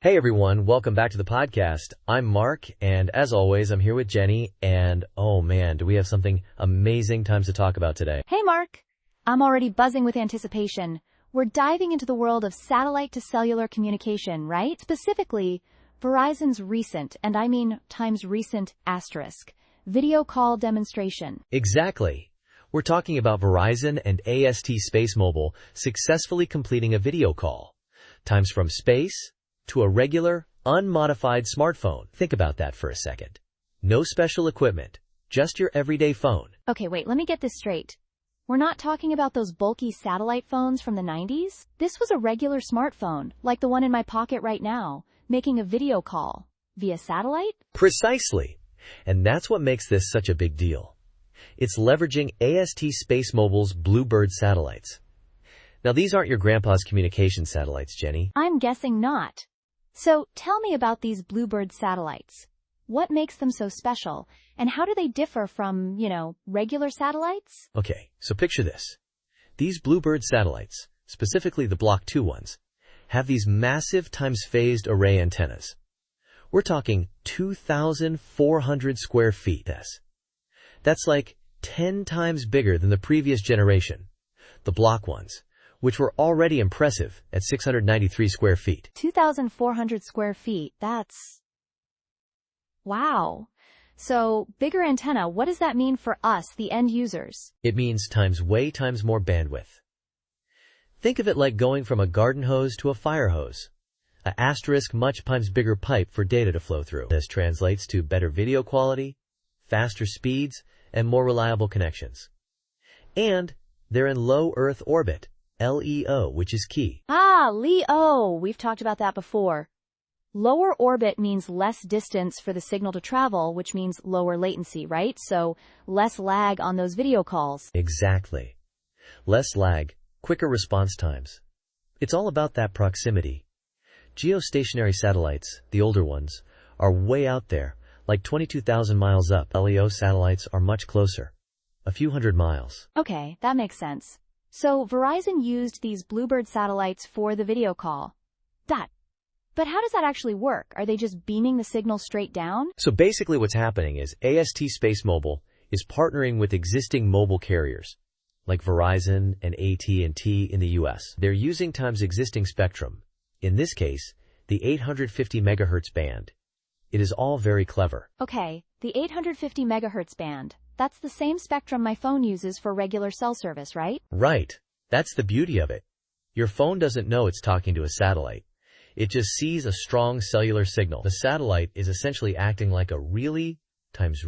Hey everyone, welcome back to the podcast. I'm Mark, and as always, I'm here with Jenny, and oh man, do we have something amazing times to talk about today. Hey Mark! I'm already buzzing with anticipation. We're diving into the world of satellite-to-cellular communication, right? Specifically, Verizon's recent, and I mean times recent asterisk, video call demonstration. Exactly. We're talking about Verizon and AST SpaceMobile successfully completing a video call. Times from space to a regular, unmodified smartphone. Think about that for a second. No special equipment, just your everyday phone. Okay, wait, let me get this straight. We're not talking about those bulky satellite phones from the 90s? This was a regular smartphone, like the one in my pocket right now, making a video call. Via satellite? Precisely. And that's what makes this such a big deal. It's leveraging AST SpaceMobile's BlueBird satellites. Now, these aren't your grandpa's communication satellites, Jenny. I'm guessing not. So, tell me about these BlueBird satellites. What makes them so special, and how do they differ from, regular satellites? Okay, so picture this. These BlueBird satellites, specifically the Block 2 ones, have these massive times phased array antennas. We're talking 2,400 square feet. That's like 10 times bigger than the previous generation, the Block ones, which were already impressive at 693 square feet. 2,400 square feet, that's... Wow. So, bigger antenna, what does that mean for us, the end users? It means way times more bandwidth. Think of it like going from a garden hose to a fire hose. A asterisk much times bigger pipe for data to flow through. This translates to better video quality, faster speeds, and more reliable connections. And they're in low Earth orbit, LEO, which is key. LEO! We've talked about that before. Lower orbit means less distance for the signal to travel, which means lower latency, right? So, less lag on those video calls. Exactly. Less lag, quicker response times. It's all about that proximity. Geostationary satellites, the older ones, are way out there, like 22,000 miles up. LEO satellites are much closer, a few hundred miles. Okay, that makes sense. So, Verizon used these BlueBird satellites for the video call. But how does that actually work? Are they just beaming the signal straight down? So basically what's happening is AST SpaceMobile is partnering with existing mobile carriers, like Verizon and AT&T in the US. They're using times existing spectrum, in this case, the 850 megahertz band. It is all very clever. Okay, the 850 megahertz band. That's the same spectrum my phone uses for regular cell service, right? Right. That's the beauty of it. Your phone doesn't know it's talking to a satellite. It just sees a strong cellular signal. The satellite is essentially acting like a really times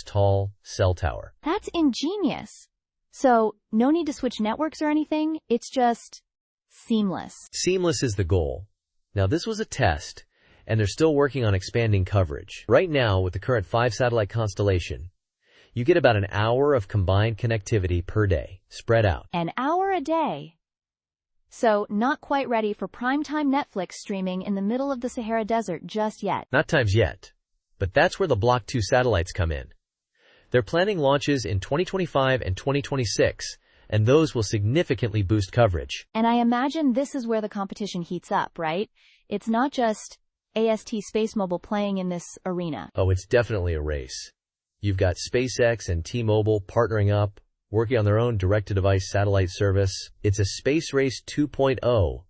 tall cell tower. That's ingenious. So, no need to switch networks or anything? It's just seamless. Seamless is the goal. Now, this was a test, and they're still working on expanding coverage. Right now, with the current 5-satellite constellation, you get about an hour of combined connectivity per day, spread out. An hour a day. So, not quite ready for primetime Netflix streaming in the middle of the Sahara Desert just yet. Not times yet. But that's where the Block 2 satellites come in. They're planning launches in 2025 and 2026, and those will significantly boost coverage. And I imagine this is where the competition heats up, right? It's not just AST SpaceMobile playing in this arena. Oh, it's definitely a race. You've got SpaceX and T-Mobile partnering up, working on their own direct-to-device satellite service. It's a space race 2.0,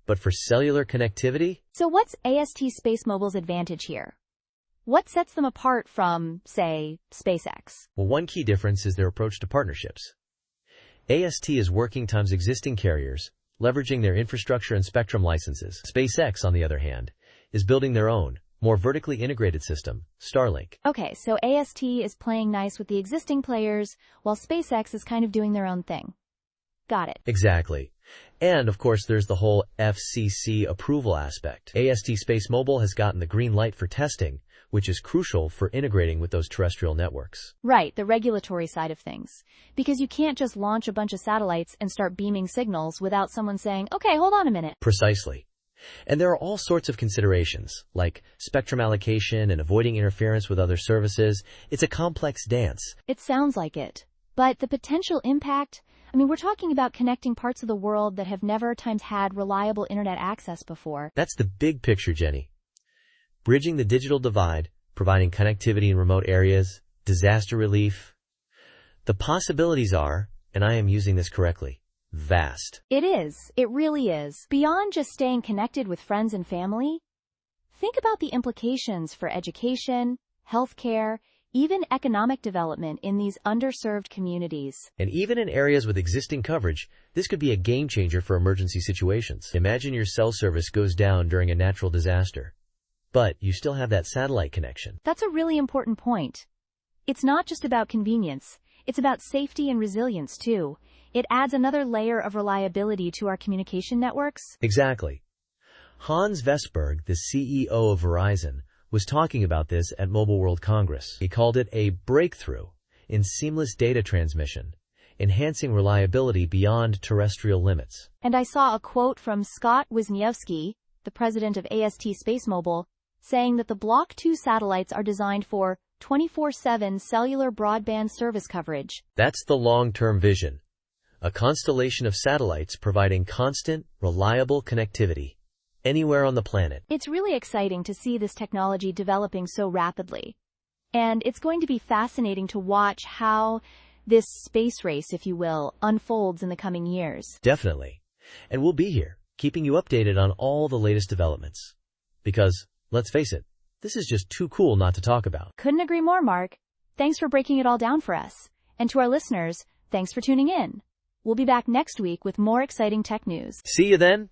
but for cellular connectivity? So what's AST SpaceMobile's advantage here? What sets them apart from, say, SpaceX? Well, one key difference is their approach to partnerships. AST is working times existing carriers, leveraging their infrastructure and spectrum licenses. SpaceX, on the other hand, is building their own, more vertically integrated system, Starlink. Okay, so AST is playing nice with the existing players, while SpaceX is kind of doing their own thing. Got it. Exactly. And, of course, there's the whole FCC approval aspect. AST SpaceMobile has gotten the green light for testing, which is crucial for integrating with those terrestrial networks. Right, the regulatory side of things. Because you can't just launch a bunch of satellites and start beaming signals without someone saying, okay, hold on a minute. Precisely. And there are all sorts of considerations, like spectrum allocation and avoiding interference with other services. It's a complex dance. It sounds like it. But the potential impact, we're talking about connecting parts of the world that have never times had reliable internet access before. That's the big picture, Jenny. Bridging the digital divide, providing connectivity in remote areas, disaster relief. The possibilities are, and I am using this correctly, vast. It is. It really is. Beyond just staying connected with friends and family, think about the implications for education, healthcare, even economic development in these underserved communities. And even in areas with existing coverage, this could be a game changer for emergency situations. Imagine your cell service goes down during a natural disaster, but you still have that satellite connection. That's a really important point. It's not just about convenience. It's about safety and resilience, too. It adds another layer of reliability to our communication networks. Exactly. Hans Vestberg, the CEO of Verizon, was talking about this at Mobile World Congress. He called it a breakthrough in seamless data transmission, enhancing reliability beyond terrestrial limits. And I saw a quote from Scott Wisniewski, the president of AST SpaceMobile, saying that the Block 2 satellites are designed for 24/7 cellular broadband service coverage. That's the long-term vision. A constellation of satellites providing constant, reliable connectivity anywhere on the planet. It's really exciting to see this technology developing so rapidly. And it's going to be fascinating to watch how this space race, if you will, unfolds in the coming years. Definitely. And we'll be here, keeping you updated on all the latest developments. Because, let's face it, this is just too cool not to talk about. Couldn't agree more, Mark. Thanks for breaking it all down for us. And to our listeners, thanks for tuning in. We'll be back next week with more exciting tech news. See you then.